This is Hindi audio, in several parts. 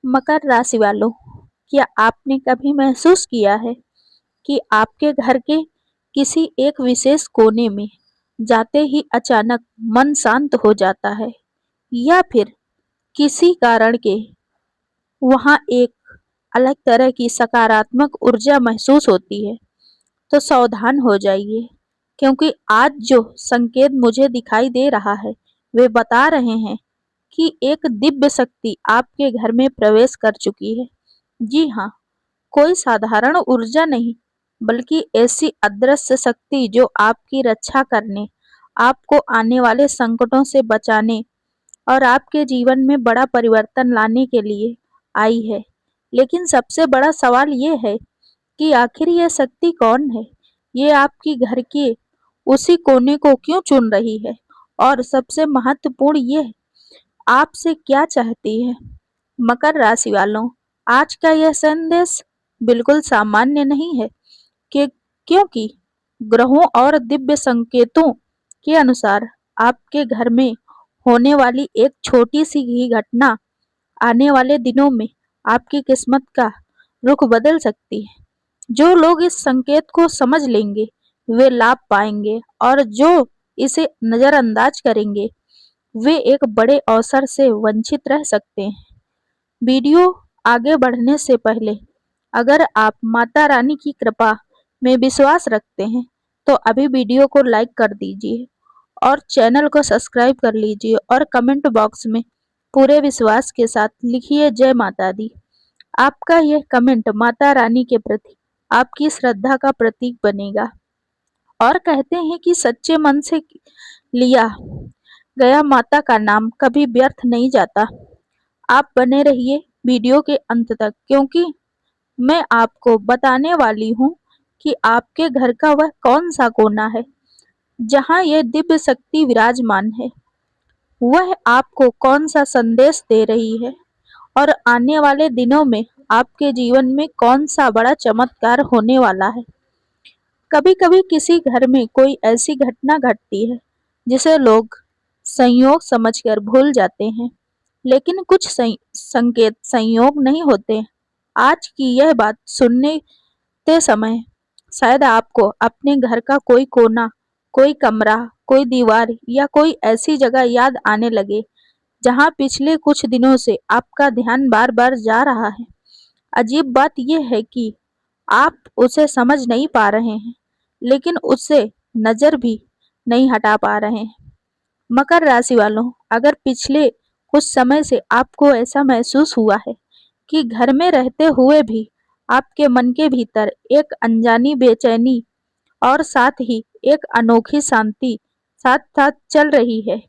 मकर राशि वालों, क्या आपने कभी महसूस किया है कि आपके घर के किसी एक विशेष कोने में जाते ही अचानक मन शांत हो जाता है, या फिर किसी कारण के वहां एक अलग तरह की सकारात्मक ऊर्जा महसूस होती है? तो सावधान हो जाइए, क्योंकि आज जो संकेत मुझे दिखाई दे रहा है वे बता रहे हैं कि एक दिव्य शक्ति आपके घर में प्रवेश कर चुकी है। जी हाँ, कोई साधारण ऊर्जा नहीं, बल्कि ऐसी अदृश्य शक्ति जो आपकी रक्षा करने, आपको आने वाले संकटों से बचाने और आपके जीवन में बड़ा परिवर्तन लाने के लिए आई है। लेकिन सबसे बड़ा सवाल ये है कि आखिर यह शक्ति कौन है? ये आपकी घर के उसी कोने को क्यों चुन रही है? और सबसे महत्वपूर्ण ये, आपसे क्या चाहती है? मकर राशि वालों, आज का यह संदेश बिल्कुल सामान्य नहीं है, कि क्योंकि ग्रहों और दिव्य संकेतों के अनुसार आपके घर में होने वाली एक छोटी सी ही घटना आने वाले दिनों में आपकी किस्मत का रुख बदल सकती है। जो लोग इस संकेत को समझ लेंगे वे लाभ पाएंगे, और जो इसे नजरअंदाज करेंगे वे एक बड़े अवसर से वंचित रह सकते हैं। वीडियो आगे बढ़ने से पहले, अगर आप माता रानी की कृपा में विश्वास रखते हैं तो अभी वीडियो को लाइक कर दीजिए और चैनल को सब्सक्राइब कर लीजिए, और कमेंट बॉक्स में पूरे विश्वास के साथ लिखिए जय माता दी। आपका यह कमेंट माता रानी के प्रति आपकी श्रद्धा का प्रतीक बनेगा, और कहते हैं कि सच्चे मन से लिया गया माता का नाम कभी व्यर्थ नहीं जाता। आप बने रहिए वीडियो के अंत तक, क्योंकि मैं आपको बताने वाली हूँ कि आपके घर का वह कौन सा कोना है जहाँ यह दिव्य शक्ति विराजमान है। वह आपको कौन सा संदेश दे रही है, और आने वाले दिनों में आपके जीवन में कौन सा बड़ा चमत्कार होने वाला है। कभी कभी किसी घर में कोई ऐसी घटना घटती है जिसे लोग संयोग समझकर भूल जाते हैं, लेकिन कुछ संकेत संयोग नहीं होते। आज की यह बात सुनते समय शायद आपको अपने घर का कोई कोना, कोई कमरा, कोई दीवार या कोई ऐसी जगह याद आने लगे जहां पिछले कुछ दिनों से आपका ध्यान बार बार जा रहा है। अजीब बात यह है कि आप उसे समझ नहीं पा रहे हैं, लेकिन उससे नजर भी नहीं हटा पा रहे हैं। मकर राशि वालों, अगर पिछले कुछ समय से आपको ऐसा महसूस हुआ है कि घर में रहते हुए भी आपके मन के भीतर एक अनजानी बेचैनी और साथ ही एक अनोखी शांति साथ साथ चल रही है,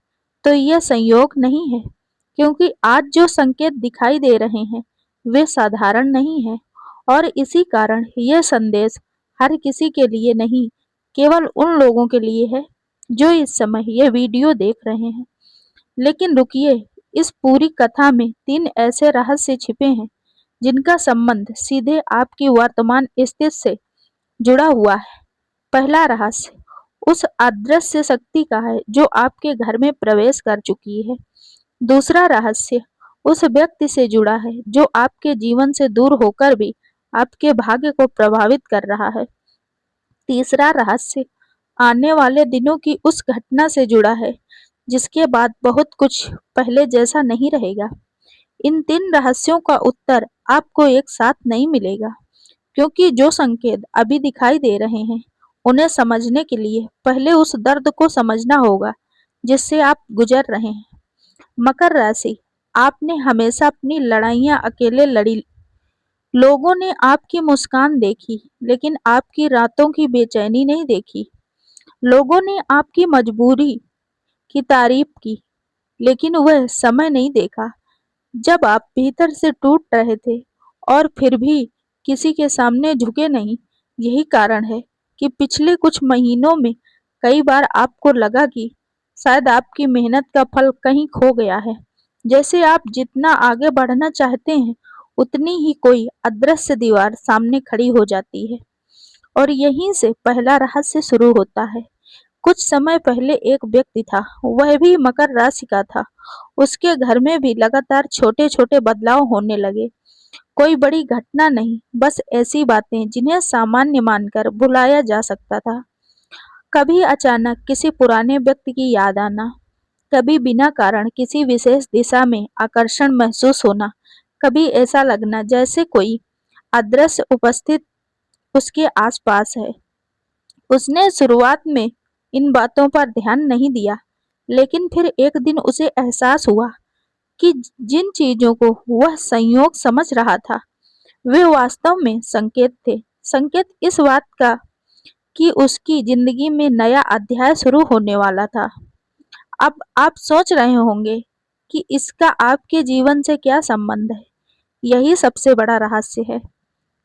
तो यह संयोग नहीं है, क्योंकि आज जो संकेत दिखाई दे रहे हैं वे साधारण नहीं है। और इसी कारण यह संदेश हर किसी के लिए नहीं, केवल उन लोगों के लिए है जो इस समय यह वीडियो देख रहे हैं। लेकिन रुकिए, इस पूरी कथा में 3 ऐसे रहस्य छिपे हैं जिनका संबंध सीधे आपकी वर्तमान स्थिति से जुड़ा हुआ है। पहला रहस्य उस अदृश्य शक्ति का है जो आपके घर में प्रवेश कर चुकी है। दूसरा रहस्य उस व्यक्ति से जुड़ा है जो आपके जीवन से दूर होकर भी आपके भाग्य को प्रभावित कर रहा है। तीसरा रहस्य आने वाले दिनों की उस घटना से जुड़ा है जिसके बाद बहुत कुछ पहले जैसा नहीं रहेगा। इन 3 रहस्यों का उत्तर आपको एक साथ नहीं मिलेगा, क्योंकि जो संकेत अभी दिखाई दे रहे हैं उन्हें समझने के लिए पहले उस दर्द को समझना होगा जिससे आप गुजर रहे हैं। मकर राशि, आपने हमेशा अपनी लड़ाइयां अकेले लड़ी। लोगों ने आपकी मुस्कान देखी, लेकिन आपकी रातों की बेचैनी नहीं देखी। लोगों ने आपकी मजबूरी की तारीफ की, लेकिन वह समय नहीं देखा जब आप भीतर से टूट रहे थे। और फिर भी किसी के सामने झुके नहीं। यही कारण है कि पिछले कुछ महीनों में कई बार आपको लगा कि शायद आपकी मेहनत का फल कहीं खो गया है। जैसे आप जितना आगे बढ़ना चाहते हैं उतनी ही कोई अदृश्य दीवार सामने खड़ी हो जाती है। और यहीं से पहला रहस्य शुरू होता है। कुछ समय पहले एक व्यक्ति था, वह भी मकर राशि का था। उसके घर में भी लगातार छोटे छोटे बदलाव होने लगे। कोई बड़ी घटना नहीं, बस ऐसी बातें जिन्हें सामान्य मानकर बुलाया जा सकता था। कभी अचानक किसी पुराने व्यक्ति की याद आना, कभी बिना कारण किसी विशेष दिशा में आकर्षण महसूस होना, कभी ऐसा लगना जैसे कोई अदृश्य उपस्थित उसके आसपास है। उसने शुरुआत में इन बातों पर ध्यान नहीं दिया, लेकिन फिर एक दिन उसे एहसास हुआ कि जिन चीजों को वह संयोग समझ रहा था, वे वास्तव में संकेत थे। संकेत इस बात का कि उसकी जिंदगी में नया अध्याय शुरू होने वाला था। अब आप सोच रहे होंगे कि इसका आपके जीवन से क्या संबंध है। यही सबसे बड़ा रहस्य है,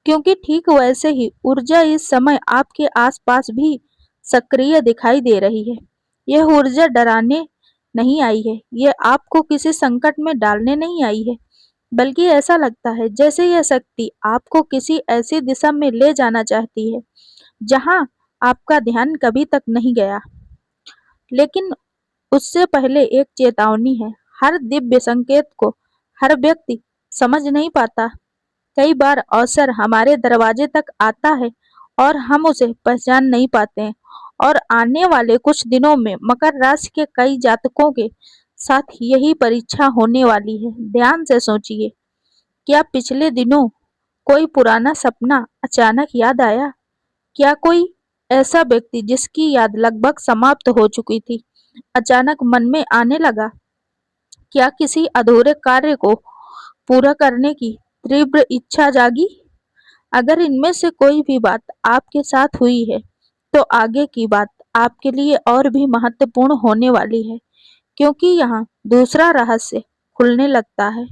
क्योंकि ठीक वैसे ही ऊर्जा इस समय आपके आसपास भी सक्रिय दिखाई दे रही है। यह ऊर्जा डराने नहीं आई है, यह आपको किसी संकट में डालने नहीं आई है, बल्कि ऐसा लगता है जैसे यह शक्ति आपको किसी ऐसी दिशा में ले जाना चाहती है जहां आपका ध्यान कभी तक नहीं गया। लेकिन उससे पहले एक चेतावनी है। हर दिव्य संकेत को हर व्यक्ति समझ नहीं पाता। कई बार अवसर हमारे दरवाजे तक आता है और हम उसे पहचान नहीं पाते हैं। और आने वाले कुछ दिनों में मकर राशि के कई जातकों के साथ यही परीक्षा होने वाली है। ध्यान से सोचिए, क्या पिछले दिनों कोई पुराना सपना अचानक याद आया? क्या कोई ऐसा व्यक्ति जिसकी याद लगभग समाप्त हो चुकी थी अचानक मन में आने लगा? क्या किसी अधूरे कार्य को पूरा करने की तीव्र इच्छा जागी? अगर इनमें से कोई भी बात आपके साथ हुई है, तो आगे की बात आपके लिए और भी महत्वपूर्ण होने वाली है, क्योंकि यहाँ दूसरा रहस्य खुलने लगता है।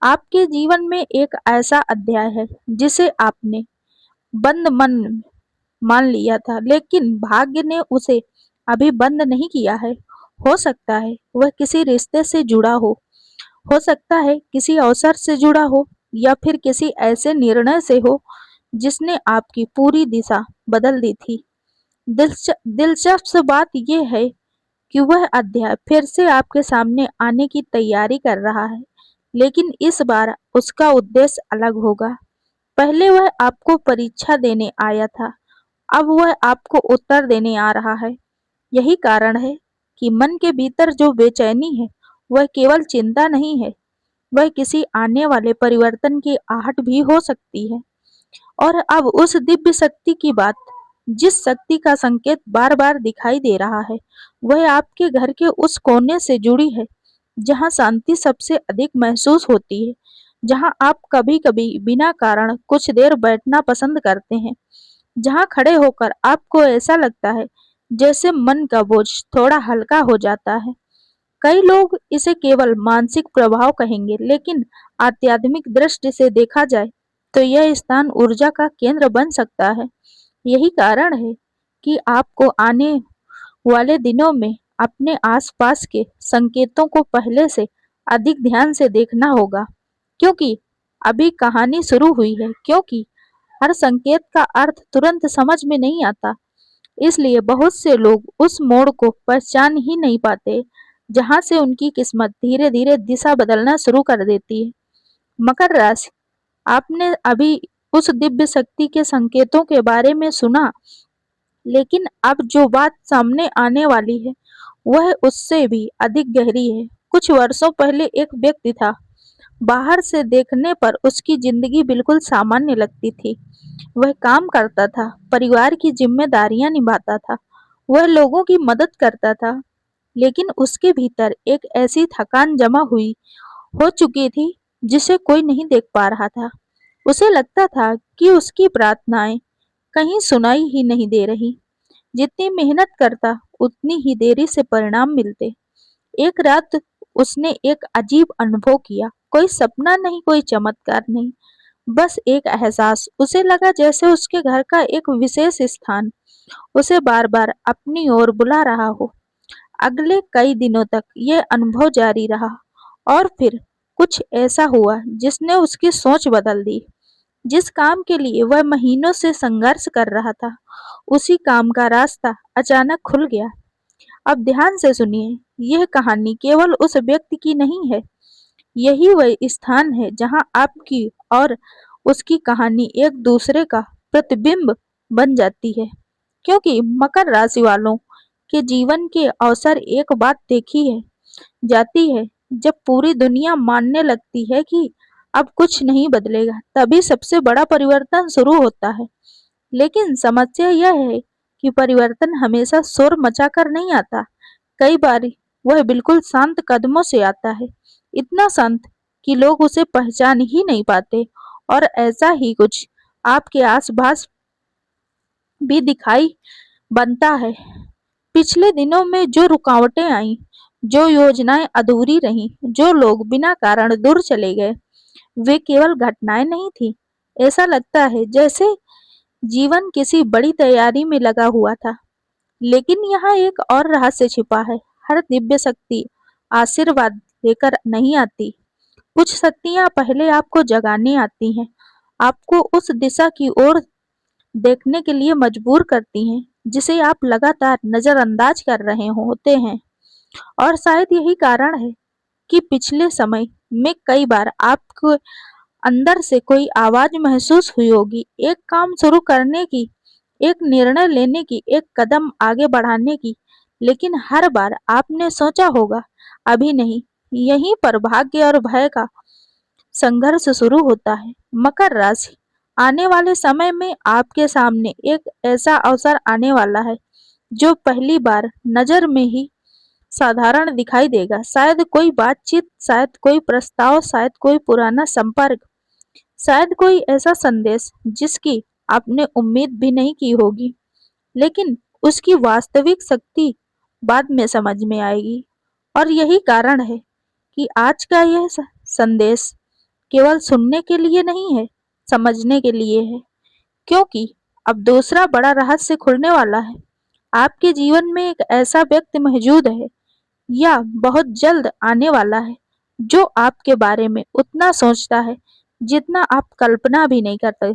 आपके जीवन में एक ऐसा अध्याय है जिसे आपने बंद मन मान लिया था, लेकिन भाग्य ने उसे अभी बंद नहीं किया है। हो सकता है वह किसी रिश्ते से जुड़ा हो सकता है किसी अवसर से जुड़ा हो, या फिर किसी ऐसे निर्णय से हो जिसने आपकी पूरी दिशा बदल दी थी। दिलचस्प बात यह है कि वह अध्याय फिर से आपके सामने आने की तैयारी कर रहा है, लेकिन इस बार उसका उद्देश्य अलग होगा। पहले वह आपको परीक्षा देने आया था, अब वह आपको उत्तर देने आ रहा है। यही कारण है कि मन के भीतर जो बेचैनी है, वह केवल चिंता नहीं है, वह किसी आने वाले परिवर्तन की आहट भी हो सकती है। और अब उस दिव्य शक्ति की बात, जिस शक्ति का संकेत बार बार दिखाई दे रहा है, वह आपके घर के उस कोने से जुड़ी है जहां शांति सबसे अधिक महसूस होती है, जहां आप कभी कभी बिना कारण कुछ देर बैठना पसंद करते हैं, जहां खड़े होकर आपको ऐसा लगता है जैसे मन का बोझ थोड़ा हल्का हो जाता है। कई लोग इसे केवल मानसिक प्रभाव कहेंगे, लेकिन आध्यात्मिक दृष्टि से देखा जाए तो यह स्थान ऊर्जा का केंद्र बन सकता है। यही कारण है कि आपको आने वाले दिनों में अपने आसपास के संकेतों को पहले से अधिक ध्यान से देखना होगा, क्योंकि अभी कहानी शुरू हुई है। क्योंकि हर संकेत का अर्थ तुरंत समझ में नहीं आता, इसलिए बहुत से लोग उस मोड़ को पहचान ही नहीं पाते जहां से उनकी किस्मत धीरे धीरे दिशा बदलना शुरू कर देती है। मकर राशि, आपने अभी उस दिव्य शक्ति के संकेतों के बारे में सुना, लेकिन अब जो बात सामने आने वाली है वह उससे भी अधिक गहरी है। कुछ वर्षों पहले एक व्यक्ति था। बाहर से देखने पर उसकी जिंदगी बिल्कुल सामान्य लगती थी। वह काम करता था, परिवार की जिम्मेदारियां निभाता था, वह लोगों की मदद करता था, लेकिन उसके भीतर एक ऐसी थकान जमा हुई हो चुकी थी जिसे कोई नहीं देख पा रहा था। उसे लगता था कि उसकी प्रार्थनाएं कहीं सुनाई ही नहीं दे रही। जितनी मेहनत करता उतनी ही देरी से परिणाम मिलते। एक रात उसने एक अजीब अनुभव किया। कोई सपना नहीं, कोई चमत्कार नहीं, बस एक एहसास। उसे लगा जैसे उसके घर का एक विशेष स्थान उसे बार बार अपनी ओर बुला रहा हो। अगले कई दिनों तक यह अनुभव जारी रहा, और फिर कुछ ऐसा हुआ जिसने उसकी सोच बदल दी। जिस काम के लिए वह महीनों से संघर्ष कर रहा था, उसी काम का रास्ता अचानक खुल गया। अब ध्यान से सुनिए, यह कहानी केवल उस व्यक्ति की नहीं है। यही वह स्थान है जहां आपकी और उसकी कहानी एक दूसरे का प्रतिबिंब बन जाती है। क्योंकि मकर राशि वालों के जीवन के अवसर एक बात देखी है जाती है, जब पूरी दुनिया मानने लगती है कि अब कुछ नहीं बदलेगा, तभी सबसे बड़ा परिवर्तन शुरू होता है। लेकिन समस्या यह है कि परिवर्तन हमेशा शोर मचाकर नहीं आता। कई बार वह बिल्कुल शांत कदमों से आता है, इतना शांत कि लोग उसे पहचान ही नहीं पाते। और ऐसा ही कुछ आपके आसपास भी दिखाई बनता है। पिछले दिनों में जो रुकावटें आईं, जो योजनाएं अधूरी रहीं, जो लोग बिना कारण दूर चले गए, वे केवल घटनाएं नहीं थी। ऐसा लगता है जैसे जीवन किसी बड़ी तैयारी में लगा हुआ था। लेकिन यहाँ एक और रहस्य छिपा है। हर दिव्य शक्ति आशीर्वाद लेकर नहीं आती। कुछ शक्तियाँ पहले आपको जगाने आती हैं, आपको उस दिशा की ओर देखने के लिए मजबूर करती हैं जिसे आप लगातार नजरअंदाज कर रहे होते हैं। और शायद यही कारण है कि पिछले समय में कई बार आपको अंदर से कोई आवाज महसूस हुई होगी, एक काम शुरू करने की, एक निर्णय लेने की, एक कदम आगे बढ़ाने की। लेकिन हर बार आपने सोचा होगा, अभी नहीं। यहीं पर भाग्य और भय का संघर्ष शुरू होता है। मकर राशि, आने वाले समय में आपके सामने एक ऐसा अवसर आने वाला है जो पहली बार नजर में ही साधारण दिखाई देगा। शायद कोई बातचीत, शायद कोई प्रस्ताव, शायद कोई पुराना संपर्क, शायद कोई ऐसा संदेश जिसकी आपने उम्मीद भी नहीं की होगी। लेकिन उसकी वास्तविक शक्ति बाद में समझ में आएगी। और यही कारण है कि आज का यह संदेश केवल सुनने के लिए नहीं है, समझने के लिए है। क्योंकि अब दूसरा बड़ा रहस्य खुलने वाला है। आपके जीवन में एक ऐसा व्यक्ति मौजूद है, या बहुत जल्द आने वाला है, जो आपके बारे में उतना सोचता है जितना आप कल्पना भी नहीं करते।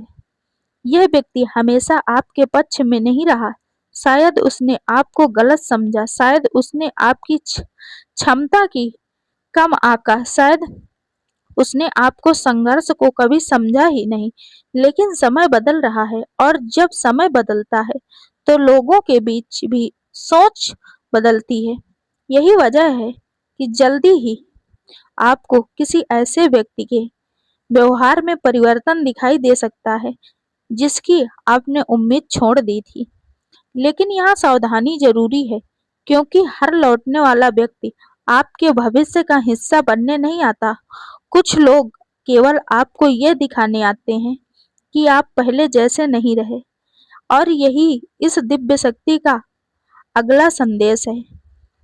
यह व्यक्ति हमेशा आपके पक्ष में नहीं रहा। शायद उसने आपको गलत समझा, शायद उसने आपकी क्षमता की कम आका, शायद उसने आपको संघर्ष को कभी समझा ही नहीं। लेकिन समय बदल रहा है, और जब समय बदलता है तो लोगों के बीच भी सोच बदलती है। यही वजह है कि जल्दी ही आपको किसी ऐसे व्यक्ति के व्यवहार में परिवर्तन दिखाई दे सकता है जिसकी आपने उम्मीद छोड़ दी थी। लेकिन यहाँ सावधानी जरूरी है, क्योंकि हर लौटने वाला व्यक्ति आपके भविष्य का हिस्सा बनने नहीं आता। कुछ लोग केवल आपको यह दिखाने आते हैं कि आप पहले जैसे नहीं रहे। और यही इस दिव्य शक्ति का अगला संदेश है।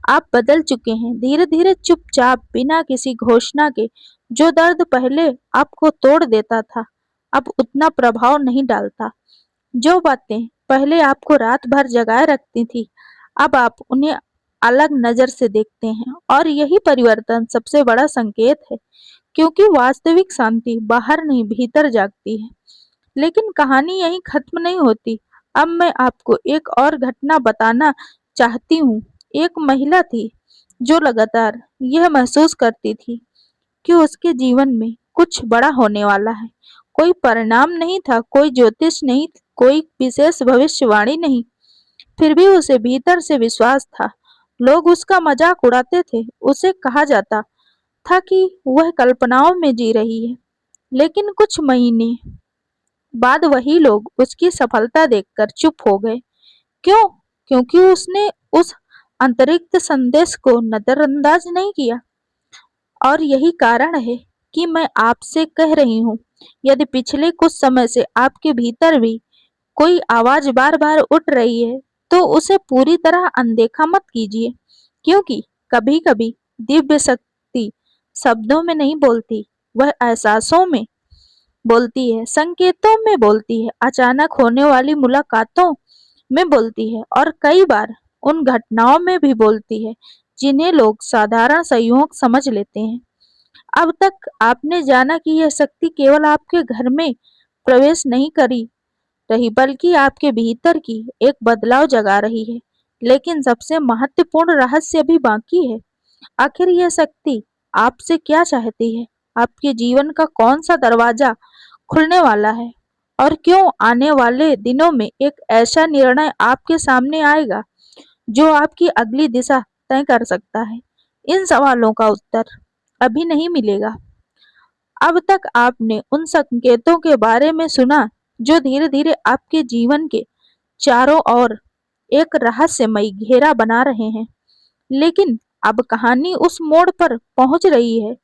आप बदल चुके हैं, धीरे धीरे, चुपचाप, बिना किसी घोषणा के। जो दर्द पहले आपको तोड़ देता था, अब उतना प्रभाव नहीं डालता। जो बातें पहले आपको रात भर जगाए रखती थी, अब आप उन्हें अलग नजर से देखते हैं। और यही परिवर्तन सबसे बड़ा संकेत है, क्योंकि वास्तविक शांति बाहर नहीं, भीतर जागती है। लेकिन कहानी यहीं खत्म नहीं होती। अब मैं आपको एक और घटना बताना चाहती हूँ। एक महिला थी जो लगातार यह महसूस करती थी कि उसके जीवन में कुछ बड़ा होने वाला है। कोई परिणाम नहीं था, कोई ज्योतिष नहीं, कोई विशेष भविष्यवाणी नहीं। फिर भी उसे भीतर से विश्वास था। लोग उसका मजाक उड़ाते थे, उसे कहा जाता था कि वह कल्पनाओं में जी रही है। लेकिन कुछ महीने बाद वही लोग उसकी सफलता देखकर चुप हो गए। क्यों? क्योंकि उसने उस अंतरिक्त संदेश को नजरअंदाज नहीं किया। और यही कारण है कि मैं आपसे कह रही हूँ, यदि पिछले कुछ समय से आपके भीतर भी कोई आवाज बार बार उठ रही है, तो उसे पूरी तरह अनदेखा मत कीजिए। क्योंकि कभी कभी दिव्य शक्ति शब्दों में नहीं बोलती, वह एहसासों में बोलती है, संकेतों में बोलती है, अचानक होने वाली मुलाकातों में बोलती है, और कई बार उन घटनाओं में भी बोलती है जिन्हें लोग साधारण संयोग समझ लेते हैं। अब तक आपने जाना कि यह शक्ति केवल आपके घर में प्रवेश नहीं करी रही, बल्कि आपके भीतर की एक बदलाव जगा रही है। लेकिन सबसे महत्वपूर्ण रहस्य अभी बाकी है। आखिर यह शक्ति आपसे क्या चाहती है? आपके जीवन का कौन सा दरवाजा खुलने वाला है? और क्यों आने वाले दिनों में एक ऐसा निर्णय आपके सामने आएगा जो आपकी अगली दिशा तय कर सकता है? इन सवालों का उत्तर अभी नहीं मिलेगा। अब तक आपने उन संकेतों के बारे में सुना जो धीरे धीरे आपके जीवन के चारों ओर एक रहस्यमयी घेरा बना रहे हैं। लेकिन अब कहानी उस मोड़ पर पहुंच रही है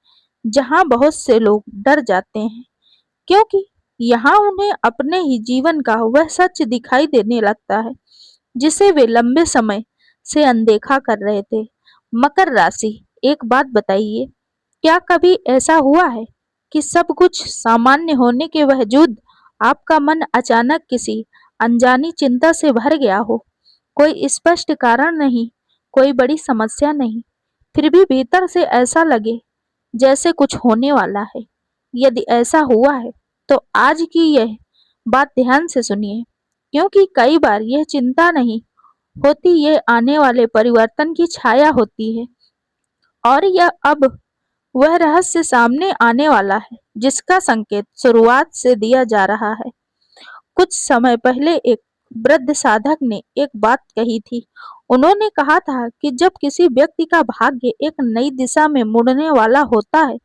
जहां बहुत से लोग डर जाते हैं, क्योंकि यहाँ उन्हें अपने ही जीवन का वह सच दिखाई देने लगता है जिसे वे लंबे समय से अनदेखा कर रहे थे। मकर राशि, एक बात बताइए, क्या कभी ऐसा हुआ है कि सब कुछ सामान्य होने के बावजूद आपका मन अचानक किसी अनजानी चिंता से भर गया हो? कोई स्पष्ट कारण नहीं, कोई बड़ी समस्या नहीं, फिर भी भीतर से ऐसा लगे जैसे कुछ होने वाला है। यदि ऐसा हुआ है तो आज की यह बात ध्यान से सुनिए, क्योंकि कई बार यह चिंता नहीं होती, ये आने वाले परिवर्तन की छाया होती है। और यह अब वह रहस्य सामने आने वाला है जिसका संकेत शुरुआत से दिया जा रहा है। कुछ समय पहले एक वृद्ध साधक ने एक बात कही थी। उन्होंने कहा था कि जब किसी व्यक्ति का भाग्य एक नई दिशा में मुड़ने वाला होता है,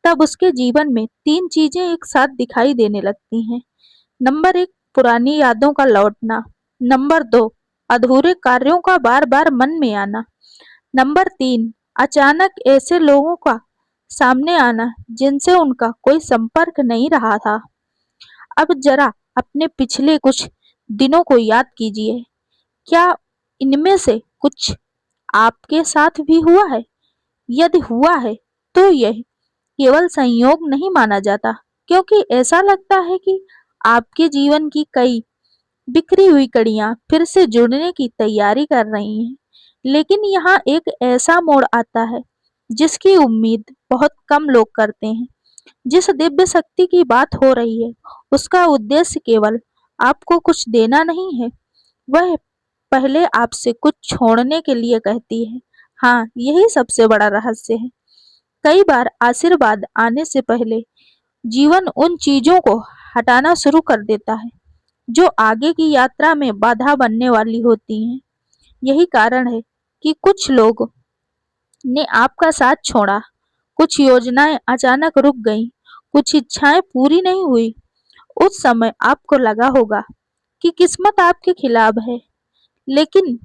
तब उसके जीवन में तीन चीजें एक साथ दिखाई देने लगती हैं। नंबर एक, पुरानी यादों का लौटना। नंबर दो, अधूरे कार्यों का बार बार मन में आना। नंबर तीन, अचानक ऐसे लोगों का सामने आना जिनसे उनका कोई संपर्क नहीं रहा था। अब जरा अपने पिछले कुछ दिनों को याद कीजिए। क्या इनमें से कुछ आपके साथ भी हुआ है? यदि हुआ है तो यह केवल संयोग नहीं माना जाता, क्योंकि ऐसा लगता है कि आपके जीवन की कई बिखरी हुई कड़ियां फिर से जुड़ने की तैयारी कर रही हैं। लेकिन यहाँ एक ऐसा मोड़ आता है जिसकी उम्मीद बहुत कम लोग करते हैं। जिस दिव्य शक्ति की बात हो रही है, उसका उद्देश्य केवल आपको कुछ देना नहीं है, वह पहले आपसे कुछ छोड़ने के लिए कहती है। हाँ, यही सबसे बड़ा रहस्य है। कई बार आशीर्वाद आने से पहले जीवन उन चीजों को हटाना शुरू कर देता है जो आगे की यात्रा में बाधा बनने वाली होती हैं। यही कारण है कि कुछ लोग ने आपका साथ छोड़ा, कुछ योजनाएं अचानक रुक गईं, कुछ इच्छाएं पूरी नहीं हुई। उस समय आपको लगा होगा कि किस्मत आपके खिलाफ है, लेकिन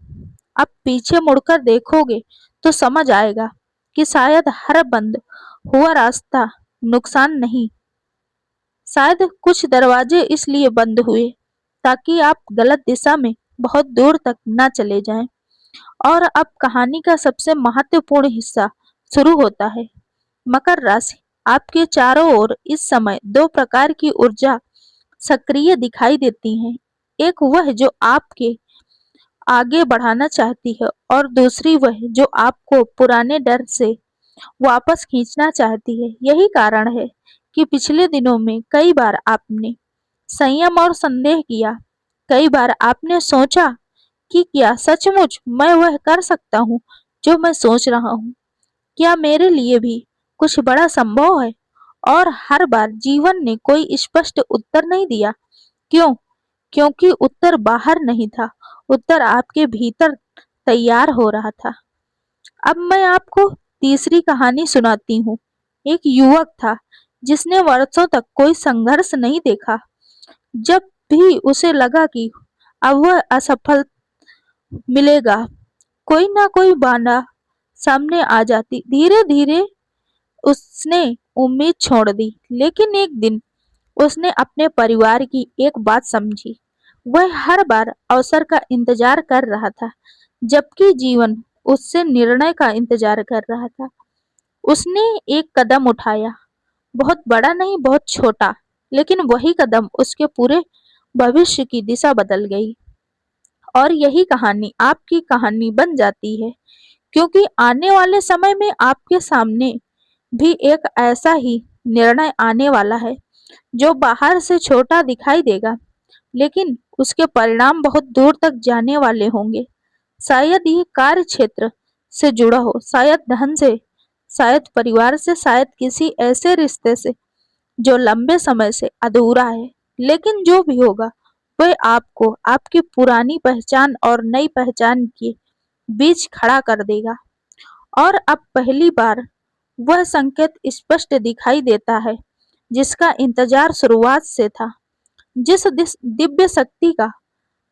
अब पीछे मुड़कर देखोगे तो समझ आएगा कि शायद हर बंद हुआ रास्ता नुकसान नहीं, शायद कुछ दरवाजे इसलिए बंद हुए ताकि आप गलत दिशा में बहुत दूर तक ना चले जाएं। और अब कहानी का सबसे महत्वपूर्ण हिस्सा शुरू होता है। मकर राशि, आपके चारों ओर इस समय दो प्रकार की ऊर्जा सक्रिय दिखाई देती हैं। एक वह जो आपके आगे बढ़ाना चाहती है, और दूसरी वह जो आपको पुराने डर से वापस खींचना चाहती है। यही कारण है कि पिछले दिनों में कई बार आपने संयम और संदेह किया। कई बार आपने सोचा कि क्या सचमुच मैं वह कर सकता हूँ जो मैं सोच रहा हूँ? क्या मेरे लिए भी कुछ बड़ा संभव है? और हर बार जीवन ने कोई स्पष्ट उत्तर नहीं दिया। क्यों? क्योंकि उत्तर बाहर नहीं था, उत्तर आपके भीतर तैयार हो रहा था। अब मैं आपको तीसरी कहानी सुनाती हूँ। एक युवक था जिसने वर्षों तक कोई संघर्ष नहीं देखा। जब भी उसे लगा कि अब वह असफल मिलेगा, कोई ना कोई बाधा सामने आ जाती। धीरे धीरे उसने उम्मीद छोड़ दी, लेकिन एक दिन उसने अपने परिवार की एक बात समझी। वह हर बार अवसर का इंतजार कर रहा था, जबकि जीवन उससे निर्णय का इंतजार कर रहा था। उसने एक कदम उठाया, बहुत बड़ा नहीं, बहुत छोटा, लेकिन वही कदम उसके पूरे भविष्य की दिशा बदल गई। और यही कहानी आपकी कहानी बन जाती है, क्योंकि आने वाले समय में आपके सामने भी एक ऐसा ही निर्णय आने वाला है जो बाहर से छोटा दिखाई देगा, लेकिन उसके परिणाम बहुत दूर तक जाने वाले होंगे। शायद ये कार्य क्षेत्र से जुड़ा हो, शायद धन से, शायद परिवार से, शायद किसी ऐसे रिश्ते से जो लंबे समय से अधूरा है। लेकिन जो भी होगा, वह आपको आपकी पुरानी पहचान और नई पहचान के बीच खड़ा कर देगा। और अब पहली बार वह संकेत स्पष्ट दिखाई देता है जिसका इंतजार शुरुआत से था। जिस दिव्य शक्ति का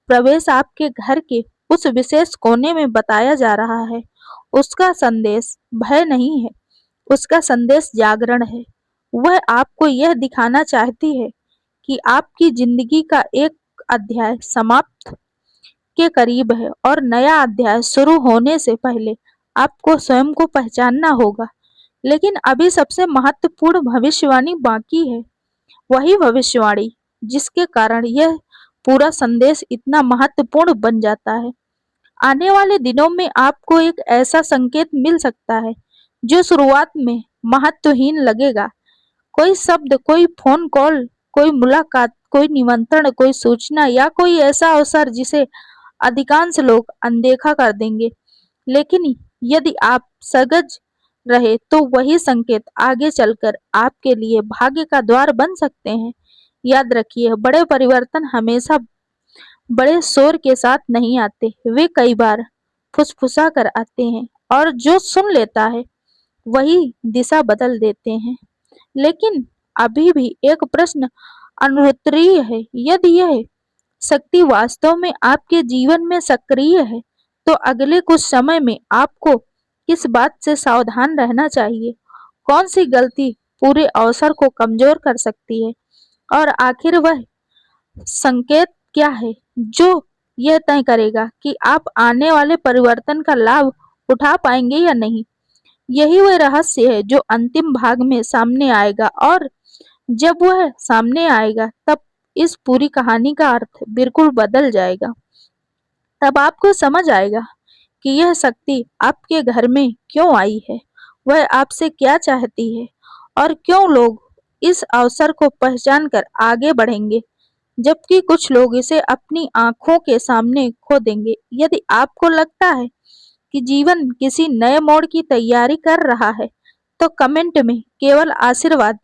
प्रवेश आपके घर के उस विशेष कोने में बताया जा रहा है, उसका संदेश भय नहीं है, उसका संदेश जागरण है। वह आपको यह दिखाना चाहती है कि आपकी जिंदगी का एक अध्याय समाप्त के करीब है और नया अध्याय शुरू होने से पहले आपको स्वयं को पहचानना होगा। लेकिन अभी सबसे महत्वपूर्ण भविष्यवाणी बाकी है, वही भविष्यवाणी जिसके कारण यह पूरा संदेश इतना महत्वपूर्ण बन जाता है। आने वाले दिनों में आपको एक ऐसा संकेत मिल सकता है जो शुरुआत में महत्वहीन लगेगा। कोई शब्द, कोई फोन कॉल, कोई मुलाकात, कोई निमंत्रण, कोई सूचना या कोई ऐसा अवसर जिसे अधिकांश लोग अनदेखा कर देंगे। लेकिन यदि आप सजग रहे तो वही संकेत आगे चलकर आपके लिए भाग्य का द्वार बन सकते हैं। याद रखिए, बड़े परिवर्तन हमेशा बड़े शोर के साथ नहीं आते, वे कई बार फुसफुसा कर आते हैं और जो सुन लेता है वही दिशा बदल देते हैं। लेकिन अभी भी एक प्रश्न अनुत्तरीय है। यदि यह शक्ति वास्तव में आपके जीवन में सक्रिय है, तो अगले कुछ समय में आपको किस बात से सावधान रहना चाहिए? कौन सी गलती पूरे अवसर को कमजोर कर सकती है? और आखिर वह संकेत क्या है जो यह तय करेगा कि आप आने वाले परिवर्तन का लाभ उठा पाएंगे या नहीं? यही वह रहस्य है जो अंतिम भाग में सामने आएगा, और जब वह सामने आएगा तब इस पूरी कहानी का अर्थ बिल्कुल बदल जाएगा। तब आपको समझ आएगा कि यह शक्ति आपके घर में क्यों आई है, वह आपसे क्या चाहती है और क्यों लोग इस अवसर को पहचान कर आगे बढ़ेंगे, जबकि कुछ लोग इसे अपनी आंखों के सामने खो देंगे। यदि आपको लगता है कि जीवन किसी नए मोड़ की तैयारी कर रहा है, तो कमेंट में केवल आशीर्वाद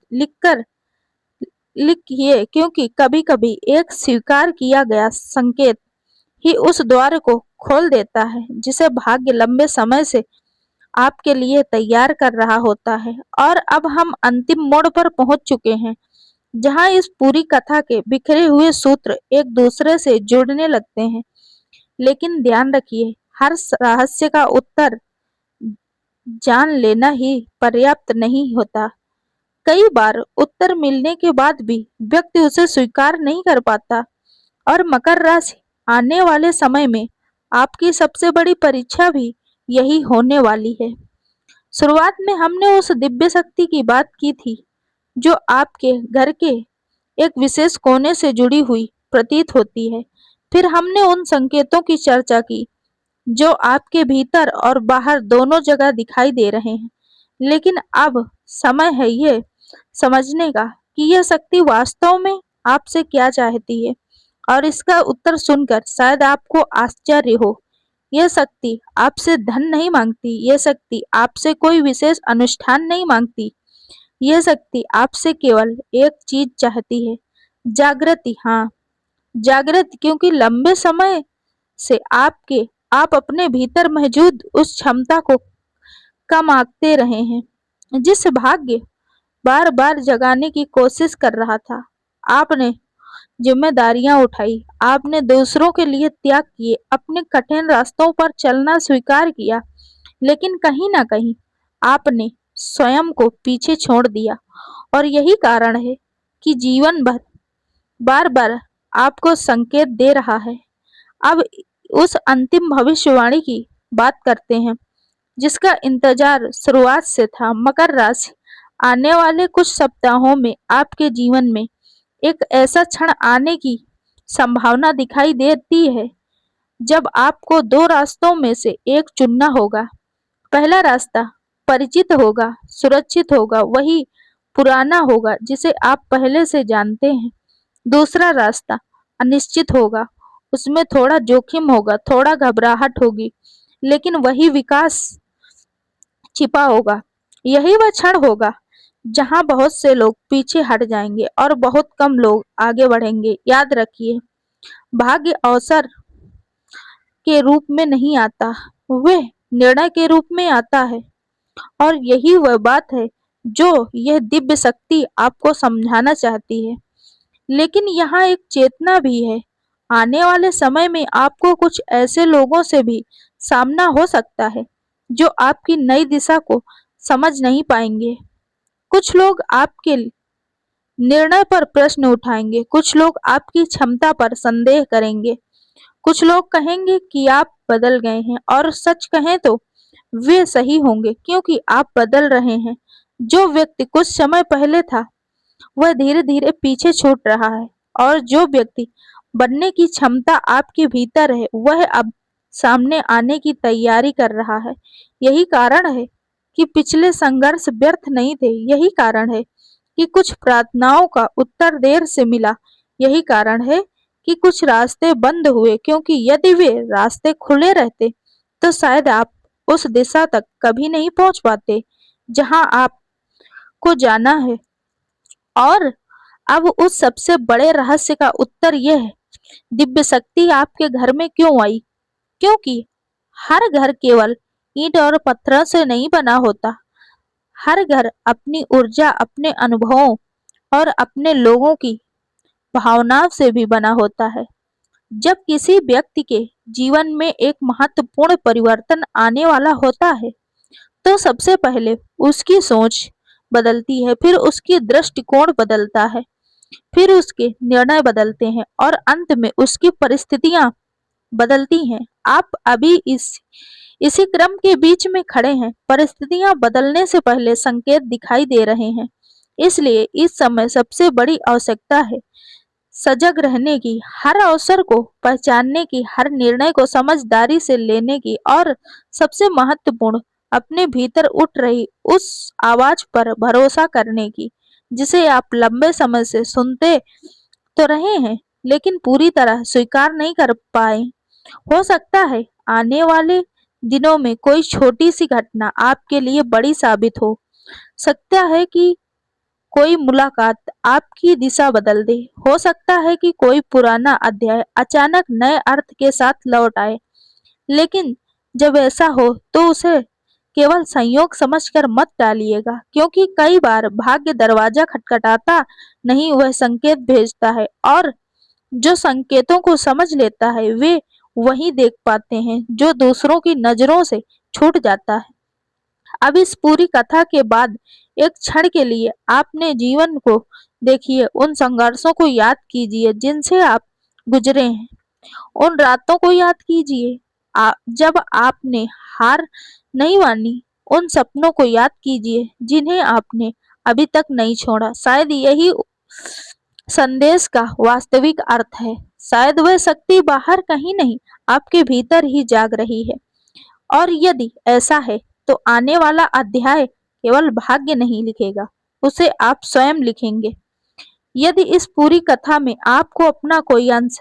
लिखिए, क्योंकि कभी-कभी एक स्वीकार किया गया संकेत ही उस द्वार को खोल देता है जिसे भाग्य लंबे समय से आपके लिए तैयार कर रहा होता है। और अब हम अंतिम मोड़ पर पहुंच चुके हैं, जहां इस पूरी कथा के बिखरे हुए सूत्र एक दूसरे से जुड़ने लगते हैं। लेकिन ध्यान रखिए, हर रहस्य का उत्तर जान लेना ही पर्याप्त नहीं होता। कई बार उत्तर मिलने के बाद भी व्यक्ति उसे स्वीकार नहीं कर पाता। और मकर राशि, आने वाले समय में आपकी सबसे बड़ी परीक्षा भी यही होने वाली है। शुरुआत में हमने उस दिव्य शक्ति की बात की थी जो आपके घर के एक विशेष कोने से जुड़ी हुई प्रतीत होती है। फिर हमने उन संकेतों की चर्चा की जो आपके भीतर और बाहर दोनों जगह दिखाई दे रहे हैं। लेकिन अब समय है ये समझने का कि यह शक्ति वास्तव में आपसे क्या चाहती है, और इसका उत्तर सुनकर शायद आपको आश्चर्य हो। यह शक्ति आपसे धन नहीं मांगती, यह शक्ति आपसे कोई विशेष अनुष्ठान नहीं मांगती। यह शक्ति आपसे केवल एक चीज चाहती है, जागृति। हाँ, जागृति, क्योंकि लंबे समय से आप अपने भीतर मौजूद उस क्षमता को कम आंकते रहे हैं जिस भाग्य बार बार जगाने की कोशिश कर रहा था। आपने जिम्मेदारियां उठाई, आपने दूसरों के लिए त्याग किए, अपने कठिन रास्तों पर चलना स्वीकार किया, लेकिन कहीं ना कहीं आपने स्वयं को पीछे छोड़ दिया। और यही कारण है कि जीवन भर बार बार आपको संकेत दे रहा है। अब उस अंतिम भविष्यवाणी की बात करते हैं जिसका इंतजार शुरुआत से था। मकर राशि, आने वाले कुछ सप्ताहों में आपके जीवन में एक ऐसा क्षण आने की संभावना दिखाई देती है जब आपको दो रास्तों में से एक चुनना होगा। पहला रास्ता परिचित होगा, सुरक्षित होगा, वही पुराना होगा जिसे आप पहले से जानते हैं। दूसरा रास्ता अनिश्चित होगा, उसमें थोड़ा जोखिम होगा, थोड़ा घबराहट होगी, लेकिन वही विकास छिपा होगा। यही वह क्षण होगा जहां बहुत से लोग पीछे हट जाएंगे और बहुत कम लोग आगे बढ़ेंगे। याद रखिए, भाग्य अवसर के रूप में नहीं आता, वह निर्णय के रूप में आता है। और यही वह बात है जो यह दिव्य शक्ति आपको समझाना चाहती है। लेकिन यहाँ एक चेतना भी है। आने वाले समय में आपको कुछ ऐसे लोगों से भी सामना हो सकता है जो आपकी नई दिशा को समझ नहीं पाएंगे। कुछ लोग आपके निर्णय पर प्रश्न उठाएंगे, कुछ लोग आपकी क्षमता पर संदेह करेंगे, कुछ लोग कहेंगे कि आप बदल गए हैं, और सच कहें तो वे सही होंगे, क्योंकि आप बदल रहे हैं। जो व्यक्ति कुछ समय पहले था वह धीरे धीरे पीछे छूट रहा है, और जो व्यक्ति बनने की क्षमता आपके भीतर है वह अब सामने आने की तैयारी कर रहा है। यही कारण है कि पिछले संघर्ष व्यर्थ नहीं थे। यही कारण है कि कुछ प्रार्थनाओं का उत्तर देर से मिला। यही कारण है कि कुछ रास्ते बंद हुए, क्योंकि यदि वे रास्ते खुले रहते तो शायद आप उस दिशा तक कभी नहीं पहुंच पाते जहां आपको जाना है। और अब उस सबसे बड़े रहस्य का उत्तर यह है, दिव्य शक्ति आपके घर में क्यों आई? क्योंकि हर घर केवल ईंट और पत्थरों से नहीं बना होता। हर घर अपनी ऊर्जा, अपने अनुभवों और अपने लोगों की भावनाओं से भी बना होता है। जब किसी व्यक्ति के जीवन में एक महत्वपूर्ण परिवर्तन आने वाला होता है तो सबसे पहले उसकी सोच बदलती है, फिर उसकी दृष्टिकोण बदलता है, फिर उसके निर्णय बदलते हैं, और अंत में उसकी परिस्थितियां बदलती हैं। आप अभी इसी क्रम के बीच में खड़े हैं। परिस्थितियां बदलने से पहले संकेत दिखाई दे रहे हैं। इसलिए इस समय सबसे बड़ी आवश्यकता है सजग रहने की, हर अवसर को पहचानने की, हर निर्णय को समझदारी से लेने की, और सबसे महत्वपूर्ण अपने भीतर उठ रही उस आवाज पर भरोसा करने की जिसे आप लंबे समय से सुनते तो रहे हैं लेकिन पूरी तरह स्वीकार नहीं कर पाए। हो सकता है आने वाले दिनों में कोई छोटी सी घटना आपके लिए बड़ी साबित हो सकता है कि कोई मुलाकात आपकी दिशा बदल दे। हो सकता है कि कोई पुराना अध्याय अचानक नए अर्थ के साथ लौट आए। लेकिन जब ऐसा हो तो उसे केवल संयोग समझकर मत टालिएगा, क्योंकि कई बार भाग्य दरवाजा खटखटाता नहीं, वह संकेत भेजता है, और जो संकेतों को समझ लेता है वे वही देख पाते हैं जो दूसरों की नजरों से छूट जाता है। अब इस पूरी कथा के बाद एक क्षण के लिए आपने जीवन को देखिए, उन संघर्षों को याद कीजिए जिनसे आप गुजरे हैं, उन रातों को याद कीजिए जब आपने हार नहीं मानी, उन सपनों को याद कीजिए जिन्हें आपने अभी तक नहीं छोड़ा। शायद यही संदेश का वास्तविक अर्थ है। शायद वह शक्ति बाहर कहीं नहीं, आपके भीतर ही जाग रही है। और यदि ऐसा है तो आने वाला अध्याय केवल भाग्य नहीं लिखेगा, उसे आप स्वयं लिखेंगे। यदि इस पूरी कथा में आपको अपना कोई अंश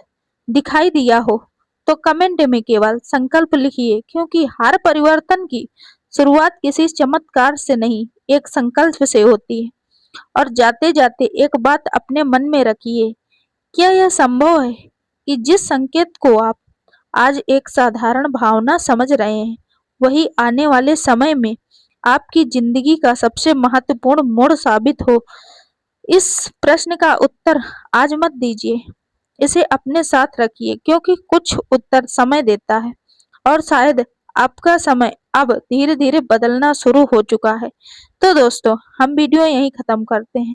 दिखाई दिया हो तो कमेंट में केवल संकल्प लिखिए, क्योंकि हर परिवर्तन की शुरुआत किसी चमत्कार से नहीं, एक संकल्प से होती है। और जाते जाते एक बात अपने मन में रखिए, क्या यह संभव है कि जिस संकेत को आप आज एक साधारण भावना समझ रहे हैं वही आने वाले समय में आपकी जिंदगी का सबसे महत्वपूर्ण मोड़ साबित हो? इस प्रश्न का उत्तर आज मत दीजिए, इसे अपने साथ रखिए, क्योंकि कुछ उत्तर समय देता है और शायद आपका समय अब धीरे धीरे बदलना शुरू हो चुका है। तो दोस्तों, हम वीडियो यहीं खत्म करते हैं।